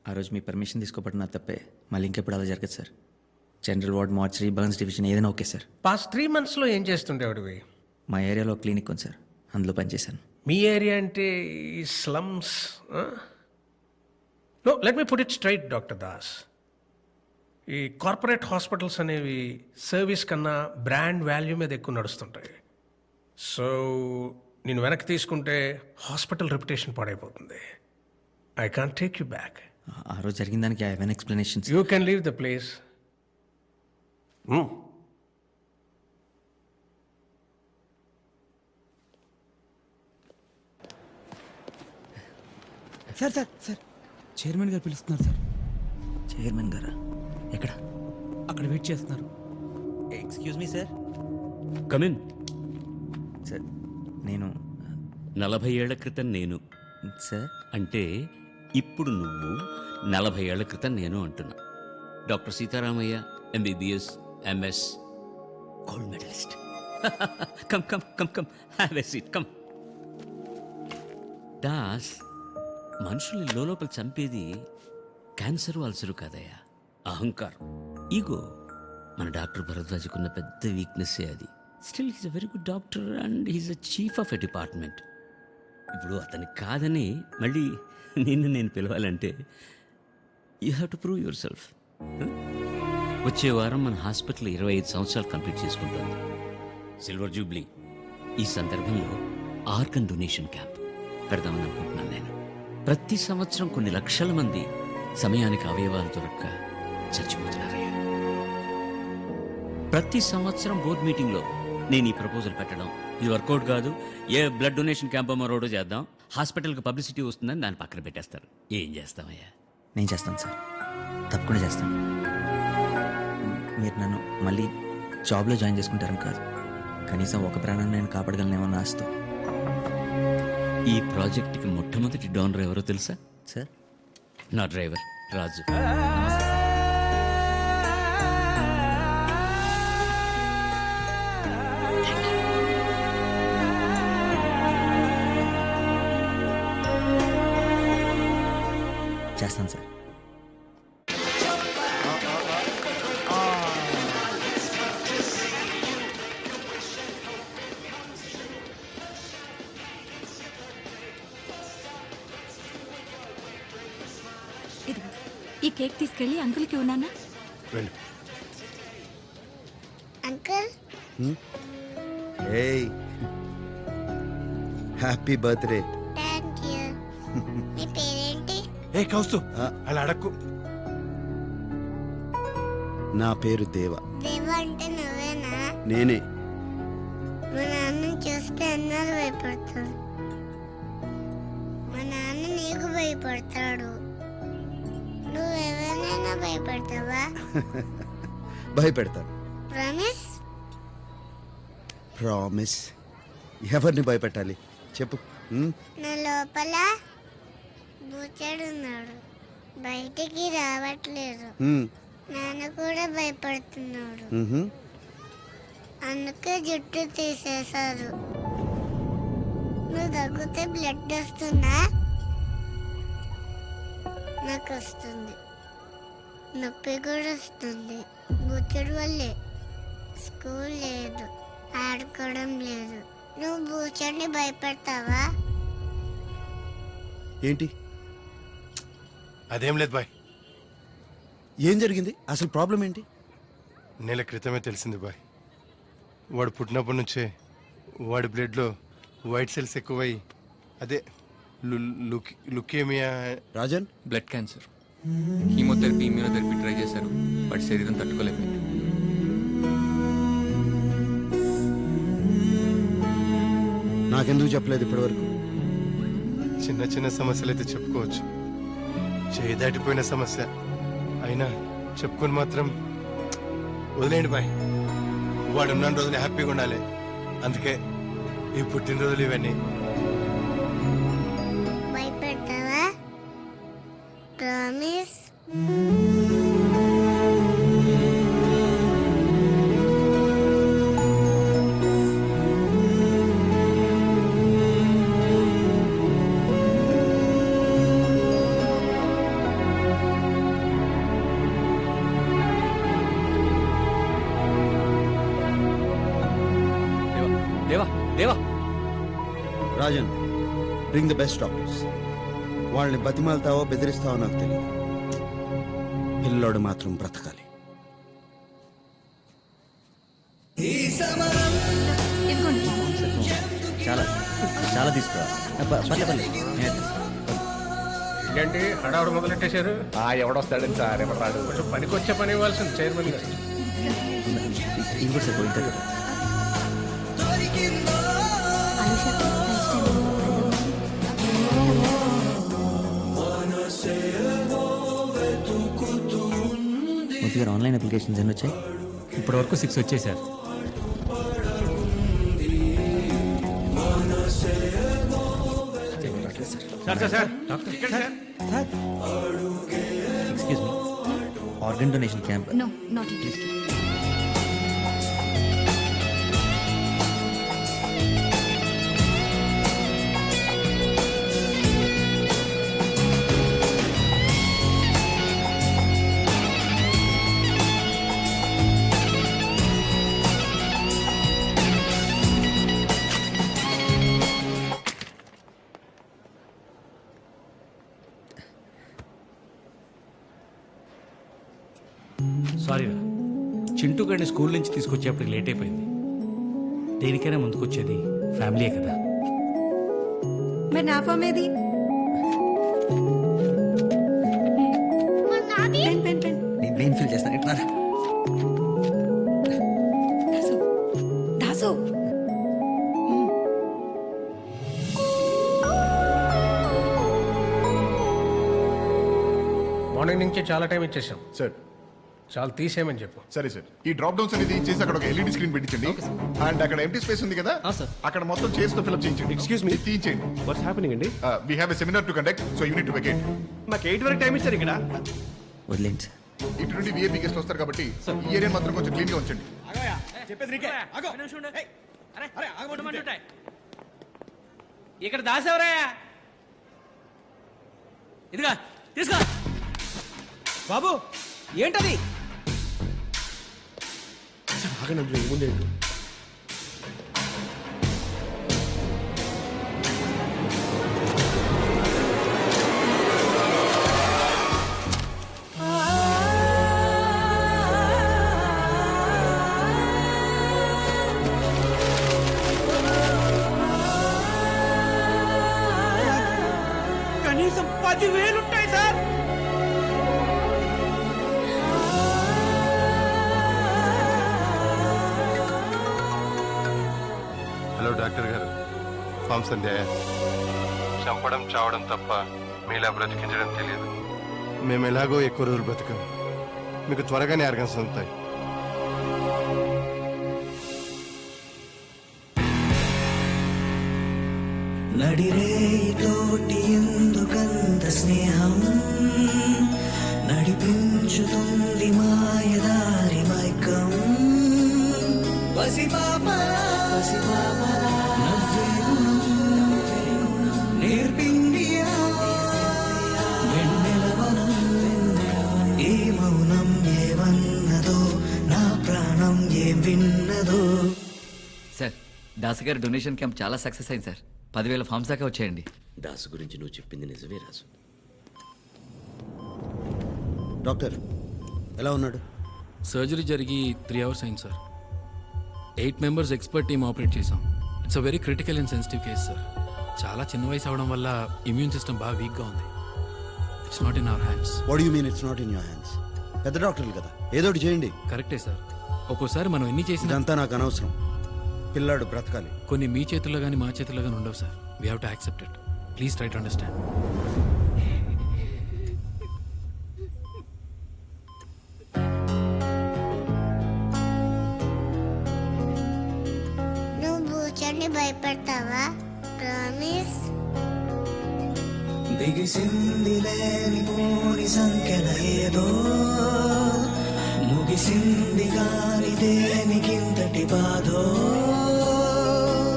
ఆ రోజు మీ పర్మిషన్ తీసుకోబట్టి నా తప్పే. మళ్ళీ ఇంకెప్పుడు అలా జరగదు sir. General ward, mortuary, burns division ఏదైనా ఓకే సార్. పాస్ట్ 3 monthsలో ఏం చేస్తుండేవాడివి? మా ఏరియాలో క్లినిక్ ఉంది సార్, అందులో పనిచేశాను. మీ ఏరియా అంటే ఈ slums? No, let me put it straight doctor Das. ఈ కార్పొరేట్ హాస్పిటల్స్ అనేవి సర్వీస్ కన్నా బ్రాండ్ వాల్యూ మీద ఎక్కువ నడుస్తుంటాయి. సో నేను వెనక్కి తీసుకుంటే హాస్పిటల్ రెప్యుటేషన్ పాడైపోతుంది. I can't take you back. ఆ రోజు జరిగిన దానికి I have an explanation. You can leave the place. Sir sir sir chairman గారు పిలుస్తున్నారు సార్. చైర్మన్ గారా? ఎక్కడ? అక్కడ వెయిట్ చేస్తున్నారు. Excuse me sir. Come in. Sir నేను 40 ఏళ్ల క్రితం నేను సార్ అంటే ఇప్పుడు నువ్వు 40 ఏళ్ల క్రితం నేను అంటున్నా. Doctor Sitaramayya, MBBS, MS, gold medalist. Come come come come, have a seat, come. Das, మనుషుల్ని లోపల చంపేది క్యాన్సర్, అల్సరు కాదయ్యా, అహంకారం, ఈగో. మన డాక్టర్ భరద్వాజ్కున్న పెద్ద వీక్నెస్సే అది. Still he's a very good doctor and he's a chief of a department. ఇప్పుడు అతనికి కాదని మళ్ళీ నిన్ను నేను పిలవాలంటే you have to prove yourself. వచ్చే వారం మన హాస్పిటల్ 25 సంవత్సరాలు కంప్లీట్ చేసుకుంటుంది, సిల్వర్ జూబ్లీ. ఈ సందర్భంలో ఆర్గన్ డొనేషన్ క్యాంప్ పెడదామని అనుకుంటున్నాను నేను. ప్రతి సంవత్సరం కొన్ని లక్షల మంది సమయానికి అవయవాలు దొరక్క చచ్చిపోతున్నారయ్యా. ప్రతి సంవత్సరం బోర్డు మీటింగ్లో నేను ఈ ప్రపోజల్ పెట్టడం, ఇది వర్కౌట్ కాదు, ఏ బ్లడ్ డొనేషన్ క్యాంప్ మరోడో చేద్దాం, హాస్పిటల్కి పబ్లిసిటీ వస్తుందని దాన్ని పక్కన పెట్టేస్తారు. ఏం చేస్తామయ్యా? నేను చేస్తాను సార్, తప్పకుండా చేస్తాను. మీరు నన్ను మళ్ళీ జాబ్లో జాయిన్ చేసుకుంటారని కాదు, కనీసం ఒక ప్రాణాన్ని నేను కాపాడగలనేమో నా ఆశతో. ఈ ప్రాజెక్ట్కి మొట్టమొదటి డోనర్ ఎవరో తెలుసా? సార్ నా డ్రైవర్ రాజు. చేస్తాను సార్. ఇదిగో ఈ కేక్ తీసుకెళ్ళి అంకుల్కి ఉన్నానా? వెళ్ళు. అంకుల్, ఏయ్, హ్యాపీ బర్త్డే. Thank you. మీ పేరేంటి? ఏ కౌస్తు, అలా అడక్కు. నా పేరు దేవ. దేవ అంటే నువ్వేనా? నేనే. మా నాన్న చూస్తే అన్నారు భయపడతాడు. మా నాన్న నీకు భయపడతాడు. నువ్వు ఎవరినైనా భయపడతావా? భయపెడతాను. ప్రామిస్? ప్రామిస్. ఎవరిని భయపెట్టాలి చెప్పు. నా లోపల బూచాడున్నాడు, బయటికి రావట్లేదు. నాన్న కూడా భయపడుతున్నాడు, అందుకే జుట్టు తీసేశారు. నువ్వు తగ్గితే బ్లడ్ వస్తుందా? నాకు వస్తుంది, నొప్పి కూడా వస్తుంది. బూచడు వల్లే స్కూల్ లేదు, ఆడుకోవడం లేదు. నువ్వు బూచడిని భయపడతావా? ఏంటి? అదేం లేదు బాయ్, ఏం జరిగింది అసలు? ప్రాబ్లం ఏంటి? నెల క్రితమే తెలిసింది బాయ్. వాడు పుట్టినప్పటి నుంచే వాడి బ్లడ్లో వైట్ సెల్స్ ఎక్కువై, అదే leukaemia. Rajan, blood cancer, chemotherapy, immunotherapy try చేశారు, వాడి శరీరం తట్టుకోలేకపోయింది. నాకెందుకు చెప్పలేదు ఇప్పటివరకు? చిన్న చిన్న సమస్యలు అయితే చెప్పుకోవచ్చు, చేయి దాటిపోయిన సమస్య అయినా చెప్పుకొని మాత్రం వదిలేండి బాయ్. వాడు ఉన్న రోజులు హ్యాపీగా ఉండాలి, అందుకే ఈ పుట్టినరోజులు ఇవన్నీ. భయపెడతావా? Promise? Rajan bring the best doctors. వాళ్ళని బతిమాలతావో బెదిరిస్తావో నాకు తెలియదు. పిల్లోడు మాత్రం బ్రతకాలి. ఇదిగోండి. చాలా చాలా తీసుకురా. పర్లే పర్లే ఏంటి హడావుడు మొదలెట్టేశారు? ఎవడొస్తాడని సార్ ఎవరు రాడు. కొంచెం పనికొచ్చే పని ఇవ్వాల్సింది చైర్మన్ గారు. ఇంకోటి సార్ పోయింటారు. అనుష, నెక్స్ట్ టైం మూర్తి గారు ఆన్లైన్ అప్లికేషన్స్ ఎన్ని వచ్చాయి? ఇప్పటి వరకు 6 వచ్చాయి sir. Excuse me, organ donation camp. No not interested. Sorry రా, చింటూ గారిని స్కూల్ నుంచి తీసుకొచ్చేప్పటికి లేట్ అయిపోయింది. దేనికైనా ముందుకొచ్చేది ఫ్యామిలీయే కదా. మరి నా ఫామ్ ఏది? Pen pen pen. నేను బ్రెయిన్ ఫీల్ చేస్తాను. ఎట్లా దాసు దాసు. మార్నింగ్ నుంచే చాలా టైం ఇచ్చేసాం. సార్ చాలా తీసేయమని చెప్పు. సరే సార్, ఈ డ్రాప్ డౌన్స్ అనేది చేసి అక్కడ ఒక ఎల్ఈడి స్క్రీన్ పెట్టించండి. అండ్ అక్కడ ఎంటీ స్పేస్ ఉంది కదా, అక్కడ మొత్తం చేసి ఫిల్అప్ చేయించండి. Excuse me. తీయించండి. వాట్స్ హ్యాపెనింగ్ అండి? We have a seminar to conduct, so you need to vacate. నాకు 8 వరకు టైం ఇచ్చారు ఇక్కడ. వదిలేండి సార్. ఇటు నుండి విఐపీ గెస్ట్ వస్తారు కాబట్టి ఈ ఏరియా మాత్రం కొంచెం క్లీన్ గా ఉంచండి. ఇక్కడ దాసేవరాయా? ఇదిగా తీసుకో. బాబు ఏంటది? ఆగండి, ముందే కనీసం 10,000 ఉంటాయి సార్. హలో డాక్టర్ గారు, ఫామ్ సంధ్య. చంపడం చావడం తప్ప మీలా బ్రతికించడం తెలియదు. మేము ఎలాగో ఎక్కువ రోజులు బ్రతకం, మీకు త్వరగానే ఆర్గన్స్ అవుతాయి. నడిరేతోటి ఎందుకంత స్నేహం నడిపించుతుంది మాయదారి మైకం పసిపాప నవ్వే గుణం నేర్పింది వెన్నెలవనం ఈ మౌనం ఏమన్నదో నా ప్రాణం ఏం విన్నదో. సార్, దాస్ గారి డొనేషన్ క్యాంప్ చాలా సక్సెస్ అయింది సార్. 10,000 ఫామ్స్ దాకా వచ్చాయండి. దాసు గురించి నువ్వు చెప్పింది నిజమే రాజు. డాక్టర్ ఎలా ఉన్నాడు? సర్జరీ జరిగి 3 అవర్స్ అయింది sir. 8 members expert team operate చేసాం. It's a very critical and sensitive case sir. చాలా చిన్న వయసు అవడం వల్ల ఇమ్యూన్ సిస్టమ్ బాగా వీక్గా ఉంది. It's not in our hands. What you mean it's not in your hands? పెద్ద డాక్టర్లు కదా, ఏదో ఒకటి చేయండి. కరెక్టే సార్. ఒక్కోసారి మనం ఎన్ని చేసినా ఇదంతా నాకు అనవసరం. పిల్లాడు బ్రతకాలి. కొన్ని మీ చేతుల్లో కానీ మా చేతుల్లో కానీ ఉండవు sir. We have to accept it. Please try to understand. నువ్వు బూచర్ని భయపెడతావా? ప్రామిస్. దిగిసింది లేని మోని సంఖ్యల ఏదో ముగిసింది గాని దేనికింతటి బాధో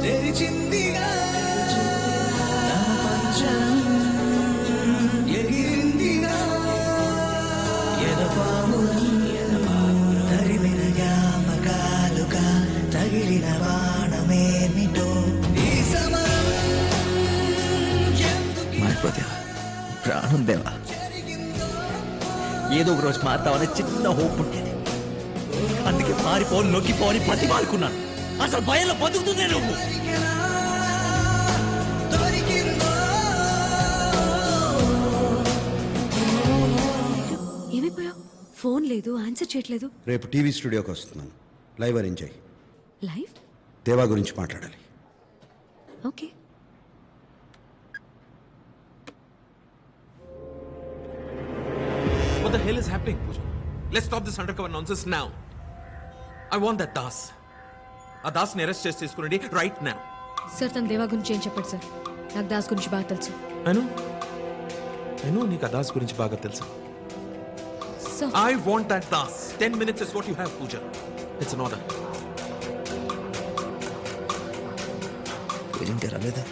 తెరిచిందిగా తన పంచనం ఎగిరిందిగా ఎదపాములం తరిమిన జ్ఞాపకాలుగా తగిలిన బాణమేమిటో ఈ సమరం బాగానే ఉందేవా. ఏదో ఒక రోజు మారుతావనే చిన్న హోప్ ఉండేది. అందుకే మారిపోని నొక్కిపోని ప్రతి మారుకున్నాను. అసలు భయంలో బతుకుతుందే నువ్వు. ఏమైపోయావు? ఫోన్ లేదు, ఆన్సర్ చేయట్లేదు. రేపు టీవీ స్టూడియోకి వస్తున్నాను. లైవ్ అరేంజ్ అయ్యి లైవ్? దేవా గురించి మాట్లాడాలి. Okay. What the hell is happening, Pooja? Let's stop this undercover nonsense now. I want that Das. ఆ దాస్ని అరెస్ట్ చేసి తీసుకురండి రైట్ నౌ. సార్ తన దేవా గురించి ఏం చెప్పండి సార్. నాకు దాస్ గురించి బాగా తెలుసు. నేను నీకు ఆ దాస్ గురించి బాగా తెలుసు. Sir I want that Das. 10 minutes is what you have, Pooja. It's an order. ఇంకా రాలేదా?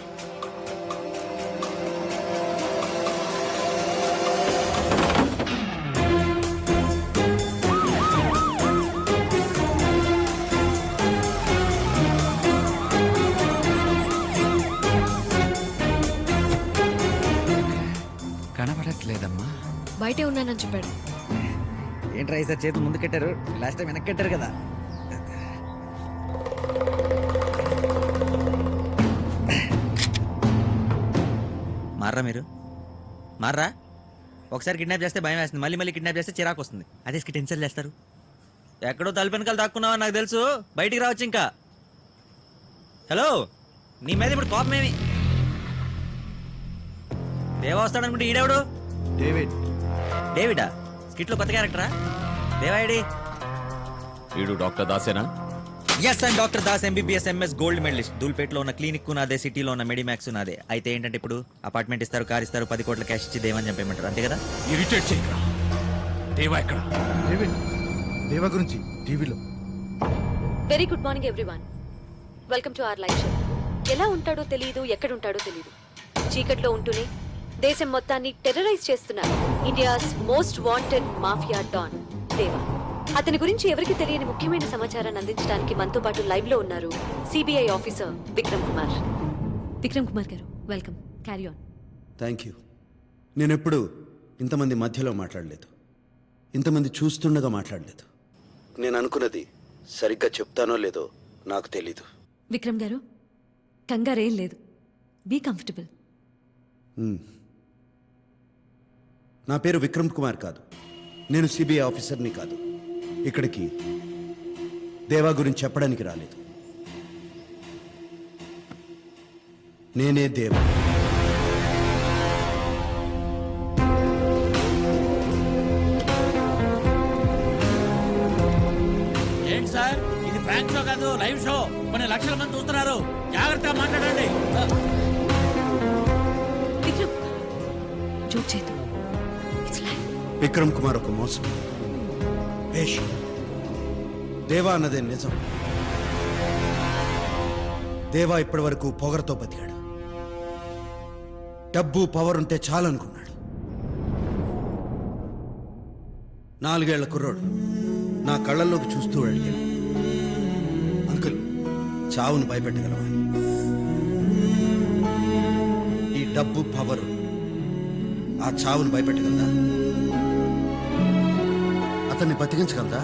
కనబడట్లేదమ్మా. బయటే ఉన్నానని చెప్పాడు. ఏంట్రా ఈసారి చేతులు ముందు కట్టారు, లాస్ట్ టైం వెనక్కి కట్టారు కదా. మారా మీరు మారా. ఒకసారి కిడ్నాప్ చేస్తే భయం వేస్తుంది, మళ్ళీ మళ్ళీ కిడ్నాప్ చేస్తే చిరాకు వస్తుంది. అదే టెన్షన్ చేస్తారు. ఎక్కడో తలుపు వెనకాల దాక్కున్నావని నాకు తెలుసు, బయటికి రావచ్చు ఇంకా. హలో, నీ మీద ఇప్పుడు కోపం ఏమి? దేవా వస్తాడనుకుంటే ఈడెవడు? డేవిడా? స్కిట్లో కొత్త క్యారెక్టరా? దేవా ఐడి? వీడు డాక్టర్ దాసేనా? Yes and doctor Das MBBS MS gold medallist. దూల్పేటలో ఉన్న క్లినిక్ నాదే, సిటీలో ఉన్న మెడిమాక్స్ నాదే. అయితే ఏంటంటే ఇప్పుడు అపార్ట్మెంట్ ఇస్తారు, కార్ ఇస్తారు, 10 కోట్ల క్యాష్ ఇచ్చి దేవని చంపేయమంటారు, అంతే కదా? ఇరిటేట్ చేయకరా. దేవా ఎక్కడ? దేవా గురించి టీవీలో. Very good morning everyone. Welcome to our live show. ఎలా ఉంటాడో తెలియదు, ఎక్కడ ఉంటాడో తెలియదు. చీకట్లో ఉంటూనే దేశం మొత్తాన్ని టెర్రరైజ్ చేస్తున్నారు India's most wanted mafia don Deva. అతని గురించి ఎవరికి తెలియని ముఖ్యమైన సమాచారాన్ని అందించడానికి మనతో పాటు లైవ్ లో ఉన్నారు సిబిఐ ఆఫీసర్ విక్రమ్ కుమార్. విక్రమ్ కుమార్ గారు, welcome. Carry on. Thank you. నేను ఎప్పుడు ఇంతమంది మధ్యలో మాట్లాడలేదు, ఇంతమంది చూస్తుండగా మాట్లాడలేదు. నేను అనుకున్నది సరిగ్గా చెప్తానో లేదో నాకు తెలీదు. విక్రమ్ గారు, కంగారేం లేదు. Be comfortable. నా పేరు విక్రమ్ కుమార్ కాదు, నేను సిబిఐ ఆఫీసర్ని కాదు. ఇక్కడికి దేవా గురించి చెప్పడానికి రాలేదు. నేనే దేవా. ఏంటి సార్, ఇది ఫ్రాంక్ షో కాదు, లైవ్ షో. కొన్ని లక్షల మంది చూస్తున్నారు, జాగ్రత్తగా మాట్లాడండి. విక్రమ్, జోక్ చేయదు. It's live. విక్రమ్ కుమార్ ఒక మోసం, వేషం. దేవా అన్నదే నిజం. దేవా ఇప్పటి వరకు పొగరతో బతికాడు. డబ్బు పవర్ ఉంటే చాలనుకున్నాడు. 4 ఏళ్ల కుర్రోడు నా కళ్ళల్లోకి చూస్తూ అడిగాడు, అంకుల్ చావును భయపెట్టగలవా అని. ఈ డబ్బు పవర్ ఆ చావును భయపెట్టగలదా? అతన్ని బతికించగలదా?